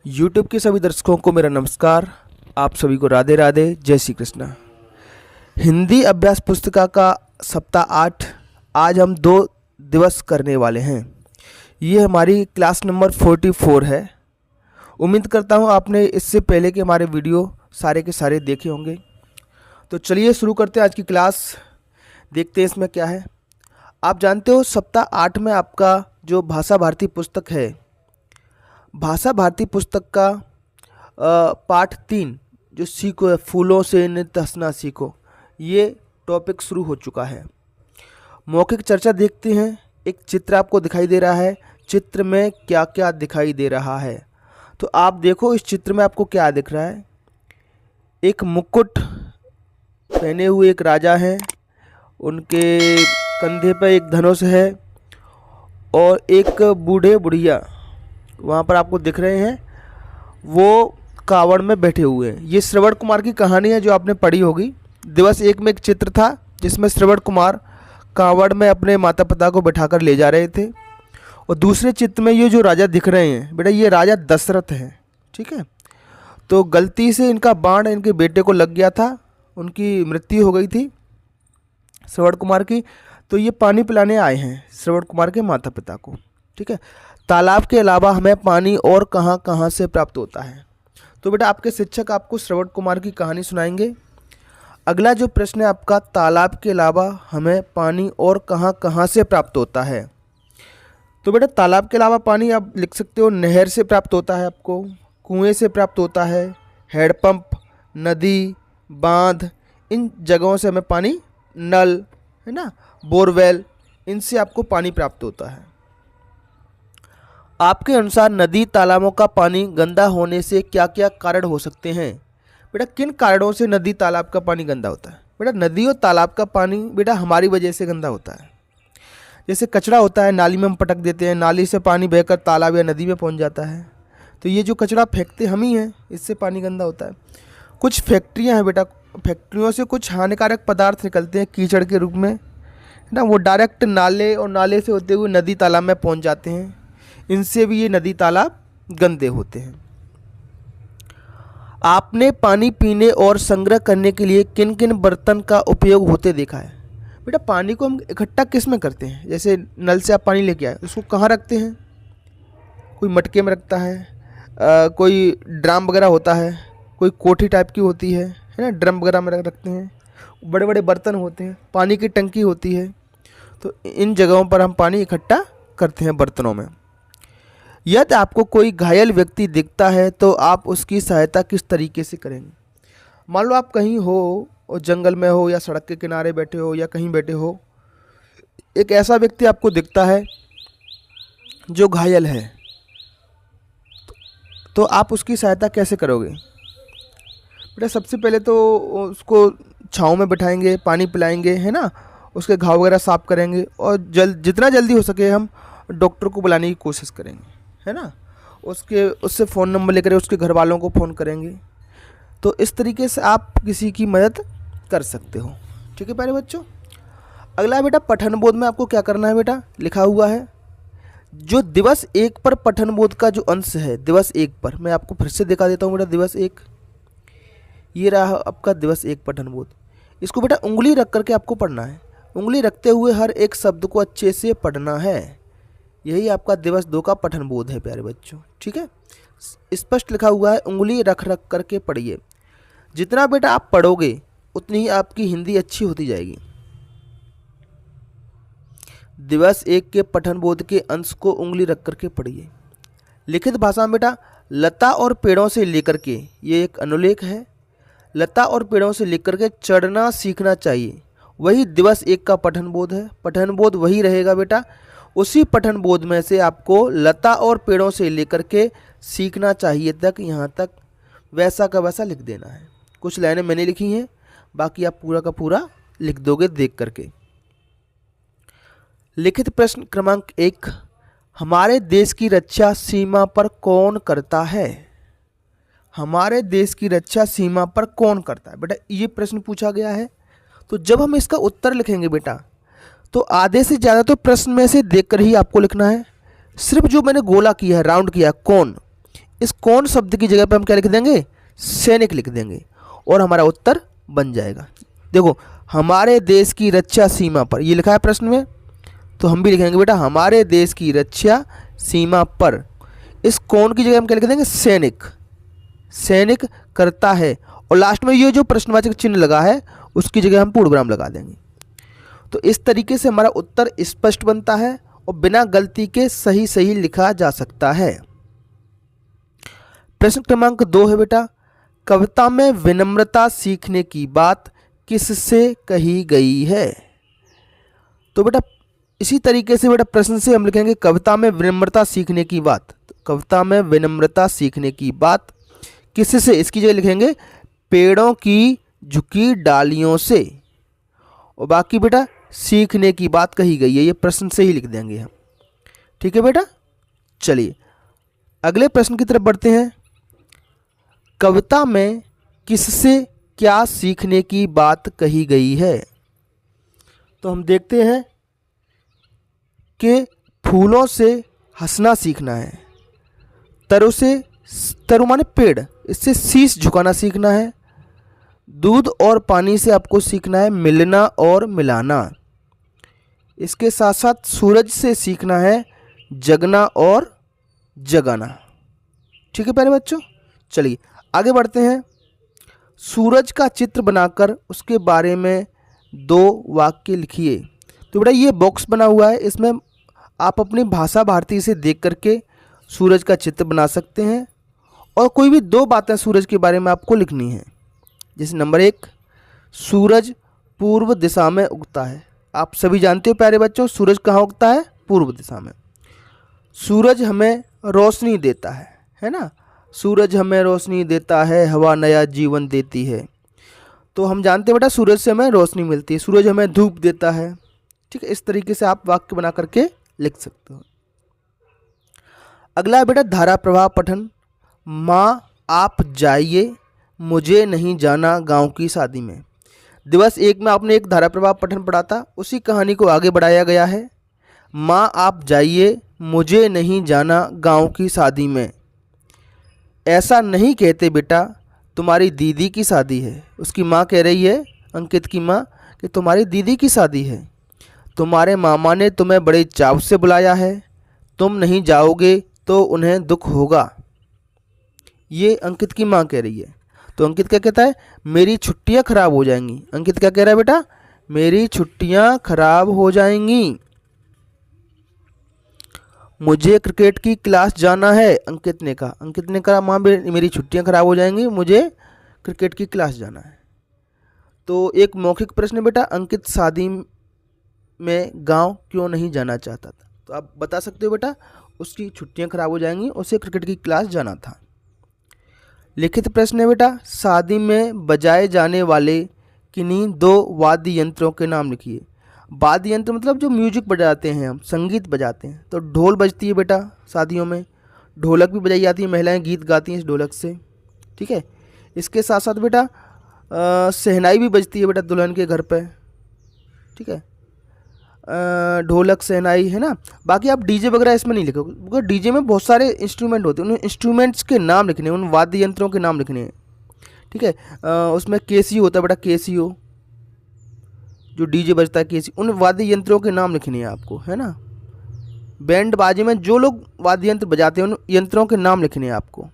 YouTube के सभी दर्शकों को मेरा नमस्कार। आप सभी को राधे राधे, जय श्री कृष्ण। हिंदी अभ्यास पुस्तिका का सप्ताह 8 आज हम 2 दिवस करने वाले हैं। ये हमारी क्लास नंबर 44 है। उम्मीद करता हूँ आपने इससे पहले के हमारे वीडियो सारे के सारे देखे होंगे। तो चलिए शुरू करते हैं आज की क्लास। देखते हैं इसमें क्या है। आप जानते हो सप्ताह 8 में आपका जो भाषा भारती पुस्तक है, भाषा भारती पुस्तक का पाठ 3 जो सीखो है, फूलों से नित्य हंसना सीखो, ये टॉपिक शुरू हो चुका है। मौखिक चर्चा देखते हैं। एक चित्र आपको दिखाई दे रहा है। चित्र में क्या क्या दिखाई दे रहा है तो आप देखो इस चित्र में आपको क्या दिख रहा है। एक मुकुट पहने हुए एक राजा हैं, उनके कंधे पर एक धनुष है और एक बूढ़े बुढ़िया वहाँ पर आपको दिख रहे हैं, वो कावड़ में बैठे हुए हैं। ये श्रवण कुमार की कहानी है जो आपने पढ़ी होगी। दिवस 1 में एक चित्र था जिसमें श्रवण कुमार कावड़ में अपने माता पिता को बैठाकर ले जा रहे थे, और दूसरे चित्र में ये जो राजा दिख रहे हैं बेटा, ये राजा दशरथ हैं। ठीक है, तो गलती से इनका बाण इनके बेटे को लग गया था, उनकी मृत्यु हो गई थी श्रवण कुमार की। तो ये पानी पिलाने आए हैं श्रवण कुमार के माता पिता को। ठीक है, तालाब के अलावा हमें पानी और कहाँ कहाँ से प्राप्त होता है। तो बेटा आपके शिक्षक आपको श्रवण कुमार की कहानी सुनाएंगे। अगला जो प्रश्न है आपका, तालाब के अलावा हमें पानी और कहाँ कहाँ से प्राप्त होता है। तो बेटा तालाब के अलावा पानी आप लिख सकते हो, नहर से प्राप्त होता है, आपको कुएं से प्राप्त होता है, हैंडपंप, नदी, बांध, इन जगहों से हमें पानी, नल है ना, बोरवेल, इनसे आपको पानी प्राप्त होता है। आपके अनुसार नदी तालाबों का पानी गंदा होने से क्या क्या कारण हो सकते हैं। बेटा किन कारणों से नदी तालाब का पानी गंदा होता है। बेटा नदी और तालाब का पानी बेटा हमारी वजह से गंदा होता है। जैसे कचरा होता है, नाली में हम पटक देते हैं, नाली से पानी बहकर तालाब या नदी में पहुंच जाता है। तो ये जो कचरा फेंकते हम ही हैं, इससे पानी गंदा होता है। कुछ फैक्ट्रियाँ हैं बेटा, फैक्ट्रियों से कुछ हानिकारक पदार्थ निकलते हैं कीचड़ के रूप में ना, वो डायरेक्ट नाले और नाले से होते हुए नदी तालाब में पहुँच जाते हैं। इनसे भी ये नदी तालाब गंदे होते हैं। आपने पानी पीने और संग्रह करने के लिए किन किन बर्तन का उपयोग होते देखा है। बेटा पानी को हम इकट्ठा किस में करते हैं। जैसे नल से आप पानी लेके आए, उसको कहाँ रखते हैं। कोई मटके में रखता है, कोई ड्राम वगैरह होता है, कोई कोठी टाइप की होती है ना, ड्रम वगैरह में रखते हैं। बड़े बड़े बर्तन होते हैं, पानी की टंकी होती है। तो इन जगहों पर हम पानी इकट्ठा करते हैं बर्तनों में। यदि आपको कोई घायल व्यक्ति दिखता है तो आप उसकी सहायता किस तरीके से करेंगे। मान लो आप कहीं हो और जंगल में हो या सड़क के किनारे बैठे हो या कहीं बैठे हो, एक ऐसा व्यक्ति आपको दिखता है जो घायल है, तो आप उसकी सहायता कैसे करोगे। बेटा सबसे पहले तो उसको छाँव में बिठाएंगे, पानी पिलाएंगे है ना, उसके घाव वगैरह साफ़ करेंगे और जितना जल्दी हो सके हम डॉक्टर को बुलाने की कोशिश करेंगे है ना। उससे फ़ोन नंबर लेकर उसके घर वालों को फ़ोन करेंगे। तो इस तरीके से आप किसी की मदद कर सकते हो। ठीक है प्यारे बच्चों। अगला बेटा पठन बोध में आपको क्या करना है। बेटा लिखा हुआ है जो दिवस 1 पर पठन बोध का जो अंश है, दिवस 1 पर मैं आपको फिर से दिखा देता हूँ। बेटा दिवस 1 ये रहा आपका दिवस 1 पठन बोध। इसको बेटा उंगली रख करके आपको पढ़ना है। उंगली रखते हुए हर एक शब्द को अच्छे से पढ़ना है। यही आपका दिवस 2 का पठन बोध है प्यारे बच्चों। ठीक है, स्पष्ट लिखा हुआ है, उंगली रख रख करके पढ़िए। जितना बेटा आप पढ़ोगे उतनी ही आपकी हिंदी अच्छी होती जाएगी। दिवस 1 के पठन बोध के अंश को उंगली रख करके पढ़िए। लिखित भाषा में बेटा लता और पेड़ों से लेकर के, ये एक अनुलेख है, लता और पेड़ों से लेकर के चढ़ना सीखना चाहिए। वही दिवस 1 का पठन बोध है। पठन बोध वही रहेगा बेटा। उसी पठन बोध में से आपको लता और पेड़ों से लेकर के सीखना चाहिए तक, यहाँ तक वैसा का वैसा लिख देना है। कुछ लाइनें मैंने लिखी हैं, बाकी आप पूरा का पूरा लिख दोगे देख करके। लिखित प्रश्न क्रमांक 1, हमारे देश की रक्षा सीमा पर कौन करता है। हमारे देश की रक्षा सीमा पर कौन करता है। बेटा ये प्रश्न पूछा गया है। तो जब हम इसका उत्तर लिखेंगे बेटा, तो आधे से ज़्यादा तो प्रश्न में से देखकर ही आपको लिखना है। सिर्फ जो मैंने गोला किया है, राउंड किया है, कौन, इस कौन शब्द की जगह पे हम क्या लिख देंगे, सैनिक लिख देंगे और हमारा उत्तर बन जाएगा। देखो हमारे देश की रक्षा सीमा पर, ये लिखा है प्रश्न में, तो हम भी लिखेंगे बेटा हमारे देश की रक्षा सीमा पर, इस कौन की जगह हम क्या लिख देंगे, सैनिक, सैनिक करता है, और लास्ट में ये जो प्रश्नवाचक चिन्ह लगा है उसकी जगह हम पूर्णविराम लगा देंगे। तो इस तरीके से हमारा उत्तर स्पष्ट बनता है और बिना गलती के सही सही लिखा जा सकता है। प्रश्न क्रमांक 2 है बेटा, कविता में विनम्रता सीखने की बात किससे कही गई है। तो बेटा इसी तरीके से बेटा प्रश्न से हम लिखेंगे कविता में विनम्रता सीखने की बात, तो कविता में विनम्रता सीखने की बात किससे, इसकी जगह लिखेंगे पेड़ों की झुकी डालियों से, और बाकी बेटा सीखने की बात कही गई है, ये प्रश्न से ही लिख देंगे हम। ठीक है बेटा, चलिए अगले प्रश्न की तरफ बढ़ते हैं। कविता में किससे क्या सीखने की बात कही गई है। तो हम देखते हैं कि फूलों से हंसना सीखना है, तरु से, तरु माने पेड़, इससे शीश झुकाना सीखना है, दूध और पानी से आपको सीखना है मिलना और मिलाना, इसके साथ साथ सूरज से सीखना है जगना और जगाना। ठीक है प्यारे बच्चों, चलिए आगे बढ़ते हैं। सूरज का चित्र बनाकर उसके बारे में 2 वाक्य लिखिए। तो बेटा ये बॉक्स बना हुआ है, इसमें आप अपनी भाषा भारती से देख करके सूरज का चित्र बना सकते हैं और कोई भी 2 बातें सूरज के बारे में आपको लिखनी है। जैसे नंबर 1, सूरज पूर्व दिशा में उगता है। आप सभी जानते हो प्यारे बच्चों सूरज कहाँ उगता है, पूर्व दिशा में। सूरज हमें रोशनी देता है ना, सूरज हमें रोशनी देता है, हवा नया जीवन देती है। तो हम जानते हैं बेटा सूरज से हमें रोशनी मिलती है, सूरज हमें धूप देता है। ठीक है, इस तरीके से आप वाक्य बना करके लिख सकते हो। अगला है बेटा धारा प्रवाह पठन। माँ आप जाइए, मुझे नहीं जाना गांव की शादी में। दिवस 1 में आपने एक धारा प्रवाह पठन पढ़ा था, उसी कहानी को आगे बढ़ाया गया है। माँ आप जाइए, मुझे नहीं जाना गांव की शादी में। ऐसा नहीं कहते बेटा, तुम्हारी दीदी की शादी है। उसकी माँ कह रही है, अंकित की माँ, कि तुम्हारी दीदी की शादी है, तुम्हारे मामा ने तुम्हें बड़े चाव से बुलाया है, तुम नहीं जाओगे तो उन्हें दुख होगा। ये अंकित की माँ कह रही है। तो अंकित क्या कहता है, मेरी छुट्टियां खराब हो जाएंगी। अंकित क्या कह रहा है बेटा, मेरी छुट्टियां खराब हो जाएंगी। मुझे क्रिकेट की क्लास जाना है, अंकित ने कहा। अंकित ने कहा माँ मेरी छुट्टियां खराब हो जाएंगी, मुझे क्रिकेट की क्लास जाना है। तो एक मौखिक प्रश्न बेटा, अंकित शादी में गांव क्यों नहीं जाना चाहता था। तो आप बता सकते हो बेटा उसकी छुट्टियां खराब हो जाएंगी, उसे क्रिकेट की क्लास जाना था। लिखित प्रश्न है बेटा, शादी में बजाए जाने वाले किन्हीं 2 वाद्य यंत्रों के नाम लिखिए। वाद्य यंत्र मतलब जो म्यूजिक बजाते हैं, हम संगीत बजाते हैं। तो ढोल बजती है बेटा शादियों में, ढोलक भी बजाई जाती है, महिलाएं गीत गाती हैं इस ढोलक से। ठीक है, इसके साथ साथ बेटा शहनाई भी बजती है बेटा दुल्हन के घर पे। ठीक है, ढोलक शहनाई है ना। बाकी आप डीजे वगैरह इसमें नहीं लिखोगे, क्योंकि डीजे में बहुत सारे इंस्ट्रूमेंट होते हैं, उन इंस्ट्रूमेंट्स के नाम लिखने हैं, उन वाद्य यंत्रों के नाम लिखने हैं। ठीक है, उसमें केसियो होता है बेटा, केसियो जो डीजे बजता है, केसियो, उन वाद्य यंत्रों के नाम लिखने हैं आपको, है ना। बैंड बाजे में जो लोग वाद्य यंत्र बजाते हैं उन यंत्रों के नाम लिखने हैं आपको।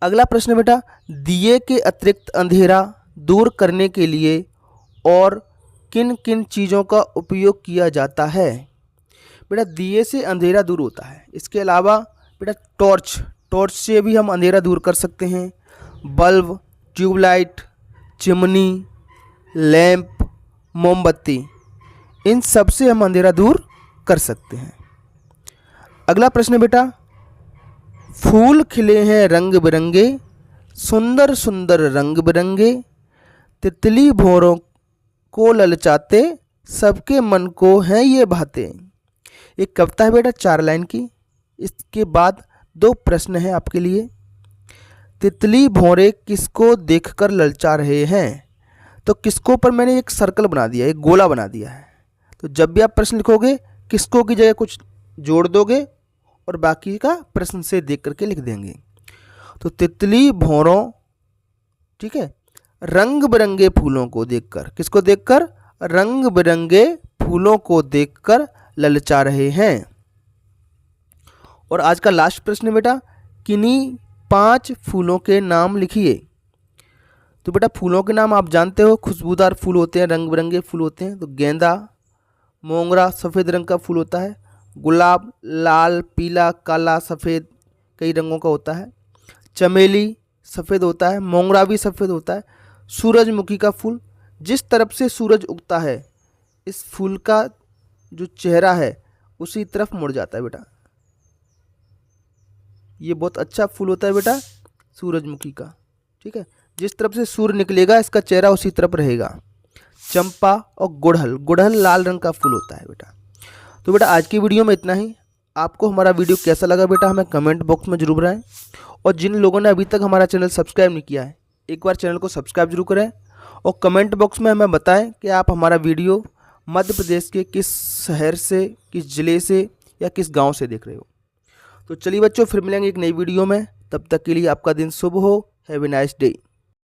अगला प्रश्न है बेटा, दिए के अतिरिक्त अंधेरा दूर करने के लिए और किन किन चीज़ों का उपयोग किया जाता है। बेटा दिए से अंधेरा दूर होता है, इसके अलावा बेटा टॉर्च से भी हम अंधेरा दूर कर सकते हैं। बल्ब, ट्यूबलाइट, चिमनी, लैंप, मोमबत्ती, इन सब से हम अंधेरा दूर कर सकते हैं। अगला प्रश्न बेटा, फूल खिले हैं रंग बिरंगे, सुंदर सुंदर रंग बिरंगे, तितली भौरों को ललचाते, सबके मन को हैं ये भाते। एक कविता है बेटा 4 लाइन की। इसके बाद 2 प्रश्न हैं आपके लिए। तितली भौरे किसको देखकर ललचा रहे हैं। तो किसको पर मैंने एक सर्कल बना दिया, एक गोला बना दिया है। तो जब भी आप प्रश्न लिखोगे किसको की जगह कुछ जोड़ दोगे और बाकी का प्रश्न से देख करके लिख देंगे। तो तितली भौरों, ठीक है, रंग बिरंगे फूलों को देखकर, किसको देखकर? रंग बिरंगे फूलों को देखकर ललचा रहे हैं। और आज का लास्ट प्रश्न है बेटा, किन्हीं 5 फूलों के नाम लिखिए। तो बेटा फूलों के नाम आप जानते हो, खुशबूदार फूल होते हैं, रंग बिरंगे फूल होते हैं। तो गेंदा, मोगरा सफ़ेद रंग का फूल होता है, गुलाब लाल पीला काला सफ़ेद कई रंगों का होता है, चमेली सफ़ेद होता है, मोगरा भी सफ़ेद होता है, सूरजमुखी का फूल, जिस तरफ से सूरज उगता है इस फूल का जो चेहरा है उसी तरफ मुड़ जाता है बेटा। ये बहुत अच्छा फूल होता है बेटा सूरजमुखी का, ठीक है, जिस तरफ से सूर्य निकलेगा इसका चेहरा उसी तरफ रहेगा। चंपा और गुड़हल, गुड़हल लाल रंग का फूल होता है बेटा। तो बेटा आज की वीडियो में इतना ही। आपको हमारा वीडियो कैसा लगा बेटा हमें कमेंट बॉक्स में जरूर बताएं। और जिन लोगों ने अभी तक हमारा चैनल सब्सक्राइब नहीं किया है एक बार चैनल को सब्सक्राइब जरूर करें और कमेंट बॉक्स में हमें बताएं कि आप हमारा वीडियो मध्य प्रदेश के किस शहर से, किस ज़िले से या किस गाँव से देख रहे हो। तो चलिए बच्चों फिर मिलेंगे एक नई वीडियो में, तब तक के लिए आपका दिन शुभ हो। Have a nice day.